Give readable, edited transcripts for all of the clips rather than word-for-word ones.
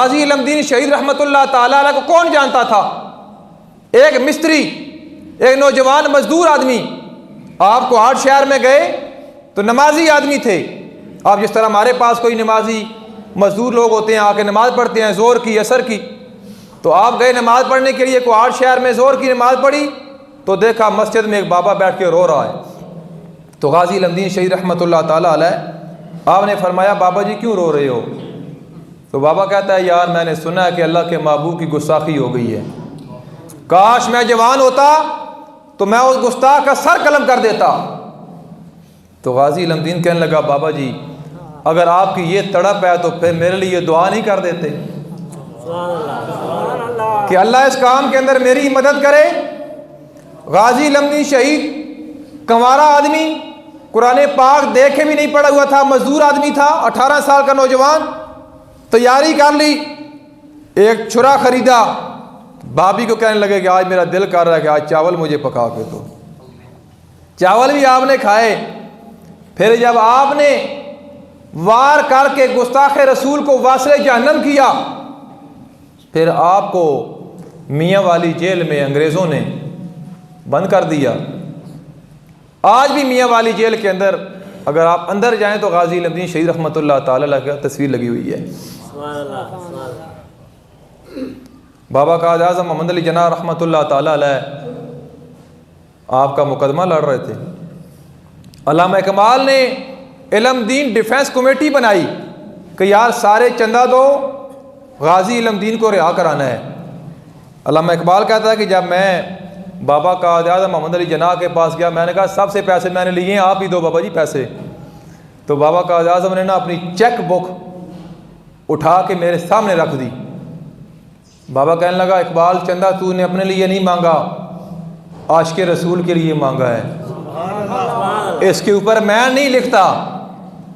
गाजी इल्मुद्दीन शहीद रहमतुल्लाह ताला अलैह को कौन जानता था? एक मिस्त्री, एक नौजवान मजदूर आदमी। आपको आठ शहर में गए तो नमाजी आदमी थे। आप जिस तरह हमारे पास कोई नमाजी मजदूर लोग होते हैं, आके नमाज़ पढ़ते हैं ज़ोर की असर की, तो आप गए नमाज़ पढ़ने के लिए, को आठ शहर में ज़ोर की नमाज़ पढ़ी तो देखा मस्जिद में एक बाबा बैठ के रो रहा है। तो गाजी इल्मुद्दीन शहीद रहमतुल्लाह ताला अलैह आपने फरमाया, बाबा जी क्यों रो रहे हो? तो बाबा कहता है, यार मैंने सुना है कि अल्लाह के महबूब की गुस्ताखी हो गई है। काश मैं जवान होता तो मैं उस गुस्ताख का सर कलम कर देता। तो गाजी इल्मुद्दीन कहने लगा, बाबा जी अगर आपकी ये तड़प है तो फिर मेरे लिए दुआ नहीं कर देते कि अल्लाह इस काम के अंदर मेरी मदद करे। गाजी इल्मुद्दीन शहीद कंवारा आदमी, कुरान पाक देखे भी नहीं पड़ा हुआ था, मजदूर आदमी था, 18 साल का नौजवान। तैयारी कर ली, एक छुरा खरीदा, भाभी को कहने लगे कि आज मेरा दिल कर रहा है कि आज चावल मुझे पका के दो। चावल भी आपने खाए। फिर जब आपने वार करके गुस्ताखे रसूल को वासले जहन्नम किया, फिर आपको मियाँ वाली जेल में अंग्रेज़ों ने बंद कर दिया। आज भी मियाँ वाली जेल के अंदर अगर आप अंदर जाएं तो गाजी इल्मुद्दीन शहीद रहमतुल्लाह ताला अलैह की तस्वीर लगी हुई है। बाबा कायद आज़म मोहम्मद अली जिन्ना रहमतुल्लाह ताला अलैह आपका मुकदमा लड़ रहे थे। अल्लामा इकबाल ने इल्मुद्दीन डिफेंस कमेटी बनाई कि यार सारे चंदा दो, गाजी इल्मुद्दीन को रिहा कराना है। अल्लामा इकबाल कहता है कि जब मैं बाबा कायद आज़म मोहम्मद अली जिन्ना के पास गया, मैंने कहा सबसे पैसे मैंने लिए हैं, आप ही दो बाबा जी पैसे। तो बाबा कायद आज़म ने ना अपनी चेक बुक उठा के मेरे सामने रख दी। बाबा कहने लगा, इकबाल चंदा तूने अपने लिए नहीं मांगा, आशिक़े रसूल के लिए मांगा है। इसके ऊपर मैं नहीं लिखता,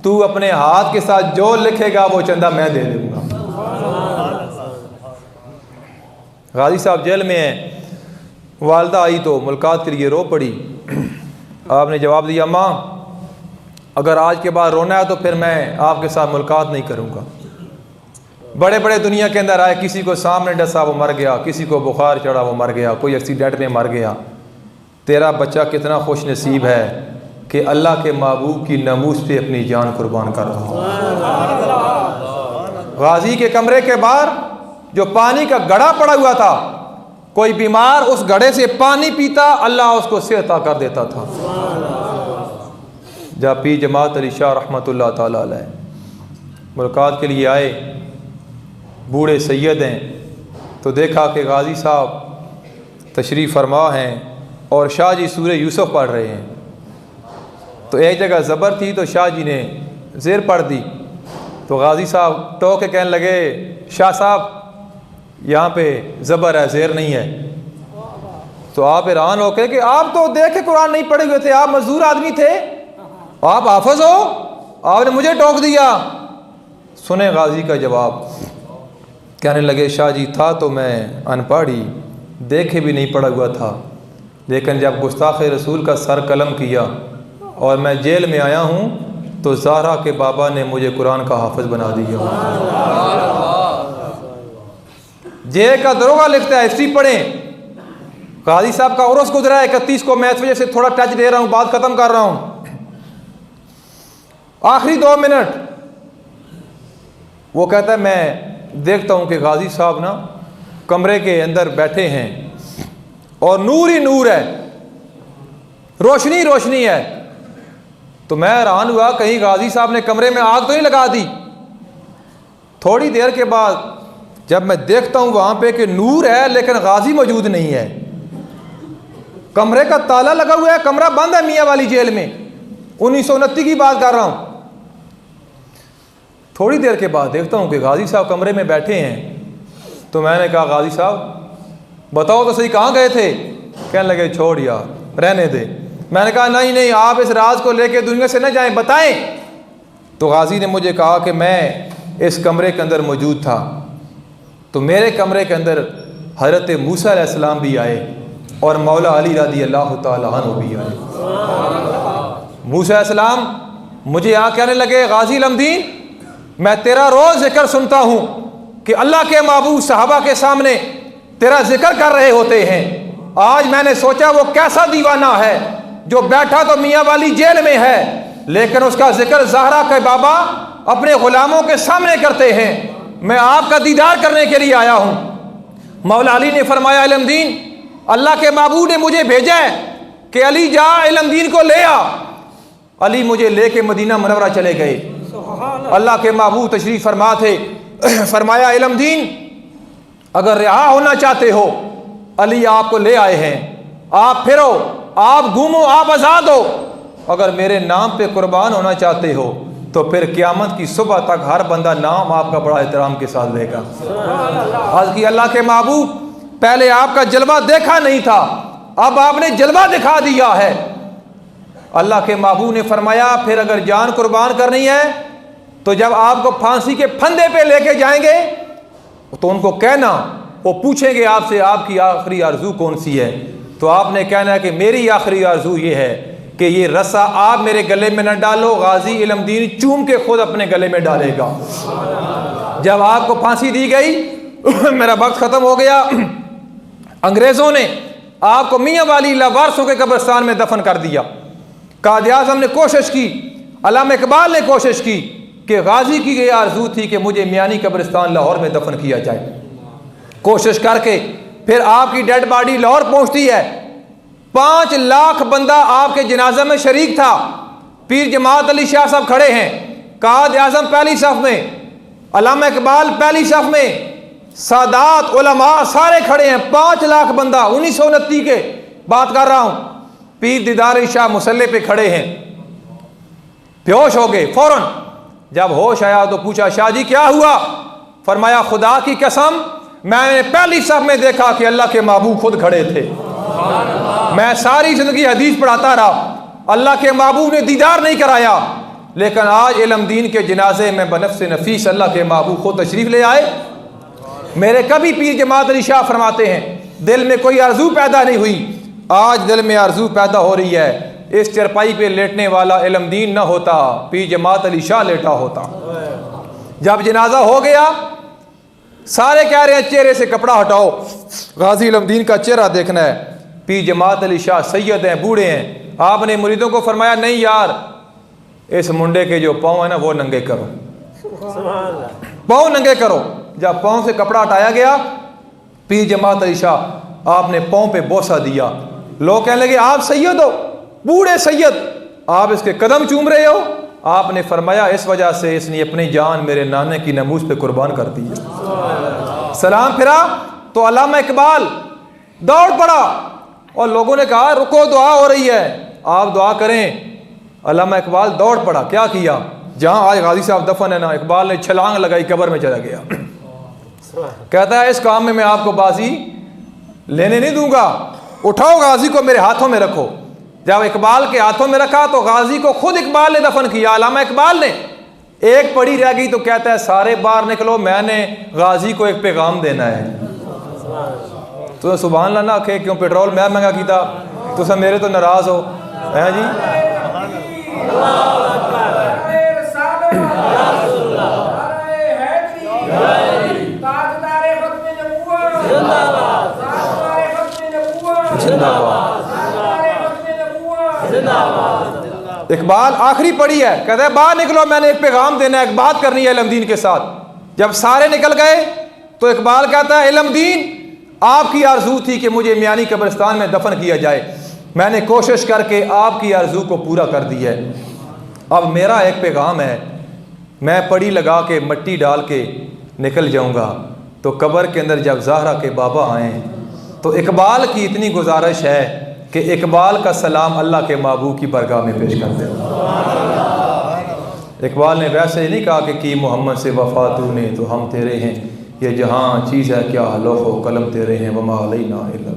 तू अपने हाथ के साथ जो लिखेगा वो चंदा मैं दे दूंगा। गाजी साहब जेल में हैं, वालदा आई तो मुलाकात के लिए रो पड़ी। आपने जवाब दिया, माँ अगर आज के बाद रोना है तो फिर मैं आपके साथ मुलाकात नहीं करूँगा। बड़े बड़े दुनिया के अंदर आए, किसी को सामने डसा वो मर गया, किसी को बुखार चढ़ा वो मर गया, कोई एक्सीडेंट में मर गया। तेरा बच्चा कितना खुश नसीब है कि अल्लाह के महबूब की नमूस पे अपनी जान कुर्बान कर रहा हूँ। गाजी के कमरे के बाहर जो पानी का गड़ा पड़ा हुआ था, कोई बीमार उस गड़े से पानी पीता, अल्लाह उसको सेहत अता कर देता था। जब पी जमात अली शाह रहमतुल्लाह ताला अलैह मुलाकात के लिए आए, बूढ़े सैयद हैं, तो देखा कि गाजी साहब तशरीफ़ फरमा हैं और शाह जी सूरह यूसुफ पढ़ रहे हैं। तो एक जगह ज़बर थी तो शाह जी ने ज़ेर पढ़ दी। तो गाजी साहब टोक के कहने लगे, शाह साहब यहाँ पे ज़बर है, ज़ेर नहीं है। तो आप हैरान हो के कि आप तो देखे कुरान नहीं पढ़े हुए थे, आप मजदूर आदमी थे, आप हाफिज़ हो, आपने मुझे टोक दिया। सुने गाजी का जवाब। कहने लगे, शाह जी था तो मैं अनपढ़ ही, देखे भी नहीं पढ़ा हुआ था, लेकिन जब गुस्ताखे रसूल का सर कलम किया और मैं जेल में आया हूँ तो ज़हरा के बाबा ने मुझे कुरान का हाफिज़ बना दिया। जेल का दरोगा लिखता है, हिस्ट्री पढ़ें। गाजी साहब का उर्स गुजरा है 31 को, मैं इस वजह से थोड़ा टच दे रहा हूँ, बात ख़त्म कर रहा हूँ। आखिरी 2 मिनट वो कहता है, मैं देखता हूँ कि गाजी साहब ना कमरे के अंदर बैठे हैं और नूर ही नूर है, रोशनी रोशनी है। तो मैं हैरान हुआ, कहीं गाजी साहब ने कमरे में आग तो नहीं लगा दी। थोड़ी देर के बाद जब मैं देखता हूँ वहाँ पे कि नूर है लेकिन गाजी मौजूद नहीं है, कमरे का ताला लगा हुआ है, कमरा बंद है मियाँ वाली जेल में। 1929 की बात कर रहा हूँ। थोड़ी देर के बाद देखता हूँ कि गाजी साहब कमरे में बैठे हैं। तो मैंने कहा, गाजी साहब बताओ तो सही कहाँ गए थे? कहने लगे, छोड़ यार रहने दे। मैंने कहा, नहीं नहीं, आप इस राज को लेके दुनिया से न जाएं, बताएं। तो गाजी ने मुझे कहा कि मैं इस कमरे के अंदर मौजूद था, तो मेरे कमरे के अंदर हज़रत मूसा अलैहिस्सलाम भी आए और मौला अली रज़ी अल्लाह तआला अन्हु भी आए। मूसा अलैहिस्सलाम मुझे यहाँ कहने लगे, गाजी इल्मुद्दीन मैं तेरा रोज़ जिक्र सुनता हूँ, कि अल्लाह के महबूब सहाबा के सामने तेरा जिक्र कर रहे होते हैं। आज मैंने सोचा वो कैसा दीवाना है जो बैठा तो मियाँ वाली जेल में है, लेकिन उसका जिक्र ज़हरा के बाबा अपने ग़ुलामों के सामने करते हैं। मैं आपका दीदार करने के लिए आया हूँ। मौला अली ने फरमाया, इल्मदीन, अल्लाह के महबूब ने मुझे भेजा है कि अली जा इल्मदीन को ले आ। अली मुझे लेके मदीना मुनव्वरा चले गए। अल्लाह के महबूब तशरीफ़ फरमा थे। फरमाया, इल्मदीन अगर रिहा होना चाहते हो, अली आपको ले आए हैं। आप फिरो, आप घूमो, आप आज़ाद हो। अगर मेरे नाम पे कुर्बान होना चाहते हो तो फिर क़यामत की सुबह तक हर बंदा नाम आपका बड़ा एहतराम के साथ लेगा। आज की अल्लाह के महबूब पहले आपका जलवा देखा नहीं था, अब आपने जलवा दिखा दिया है। अल्लाह के महबूब ने फरमाया, फिर अगर जान कुर्बान करनी है तो जब आपको फांसी के फंदे पे लेके जाएंगे तो उनको कहना, वो पूछेंगे आपसे आपकी आखिरी आरजू कौन सी है, तो आपने कहना है कि मेरी आखिरी आरजू ये है कि ये रस्सा आप मेरे गले में न डालो, गाजी इल्मदीन चूम के खुद अपने गले में डालेगा। जब आपको फांसी दी गई मेरा वक्त ख़त्म हो गया, अंग्रेज़ों ने आपको मियाँ वाली लावारसों के कब्रिस्तान में दफन कर दिया। कायद आज़म ने कोशिश की, अल्लामा इकबाल ने कोशिश की कि गाजी की ये आरजू थी कि मुझे मियानी कब्रिस्तान लाहौर में दफन किया जाए। कोशिश करके फिर आपकी डेड बॉडी लाहौर पहुंचती है। 5 लाख बंदा आपके जनाजा में शरीक था। पीर जमात अली शाह साहब खड़े हैं, कायद आज़म पहली सफ में, अल्लामा इकबाल पहली सफ में, सादात उलमा सारे खड़े हैं। 5 लाख बंदा 1929 के बात कर रहा हूँ। पीर दीदार शाह मुसल्ले पे खड़े हैं, बेहोश हो गए। फौरन जब होश आया तो पूछा, शाह जी क्या हुआ? फरमाया, खुदा की कसम मैंने पहली सफ में देखा कि अल्लाह के महबूब खुद खड़े थे। मैं सारी जिंदगी हदीस पढ़ाता रहा, अल्लाह के महबूब ने दीदार नहीं कराया, लेकिन आज इल्मदीन के जनाजे में बनफ्स नफीस अल्लाह के महबूब खुद तशरीफ़ ले आए। मेरे कभी पीर जमात अली शाह फरमाते हैं, दिल में कोई आरजू पैदा नहीं हुई, आज दिल में आरजू पैदा हो रही है। इस चरपाई पे लेटने वाला इल्मदीन न होता, पीर जमात अली शाह लेटा होता। जब जनाजा हो गया, सारे कह रहे हैं चेहरे से कपड़ा हटाओ, गाजी इल्मदीन का चेहरा देखना है। पीर जमात अली शाह सैयद हैं, बूढ़े हैं। आपने मुरीदों को फरमाया, नहीं यार, इस मुंडे के जो पाँव है ना वो नंगे करो, पाँव नंगे करो। जब पाँव से कपड़ा हटाया गया, पीर जमात अली शाह आपने पाँव पे बोसा दिया। लोग कहने लगे, आप सैयद हो, बूढ़े सैयद, आप इसके कदम चूम रहे हो। आपने फरमाया, इस वजह से इसने अपनी जान मेरे नाने की नमूज पे कुर्बान कर दी है। सलाम फिरा तो अल्लामा इकबाल दौड़ पड़ा और लोगों ने कहा, रुको, दुआ हो रही है, आप दुआ करें। अल्लामा इकबाल दौड़ पड़ा। क्या किया? जहाँ आज गाजी साहब दफन है ना, इकबाल ने छलांग लगाई, कब्र में चला गया। कहता है, इस काम में मैं आपको बाजी लेने नहीं दूंगा, उठाओ गाजी को मेरे हाथों में रखो। जब इकबाल के हाथों में रखा तो गाजी को खुद इकबाल ने दफन किया, अल्लामा इकबाल ने। एक पड़ी रह गई तो कहता है, सारे बाहर निकलो, मैंने गाजी को एक पैगाम देना है। तो सुभान अल्लाह ना आखे, क्यों पेट्रोल मैं महंगा किया, तो सब मेरे तो नाराज हो है जी। इकबाल आखिरी पड़ी है, कहता है बाहर निकलो, मैंने एक पैगाम देना है, एक बात करनी है इल्मदीन के साथ। जब सारे निकल गए तो इकबाल कहता है, इल्मदीन आपकी आरजू थी कि मुझे मियानी कब्रिस्तान में दफन किया जाए, मैंने कोशिश करके आपकी आरजू को पूरा कर दी है। अब मेरा एक पैगाम है, मैं पड़ी लगा के मट्टी डाल के निकल जाऊंगा तो कब्र के अंदर जब ज़हरा के बाबा आए तो इकबाल की इतनी गुजारिश है कि इकबाल का सलाम अल्लाह के महबूब की बरगाह में पेश कर दे। इकबाल ने वैसे नहीं कहा कि मोहम्मद से वफा तूने तो हम तेरे हैं, ये जहाँ चीज़ है क्या लौह कलम तेरे हैं, वमा अलैना इल्ला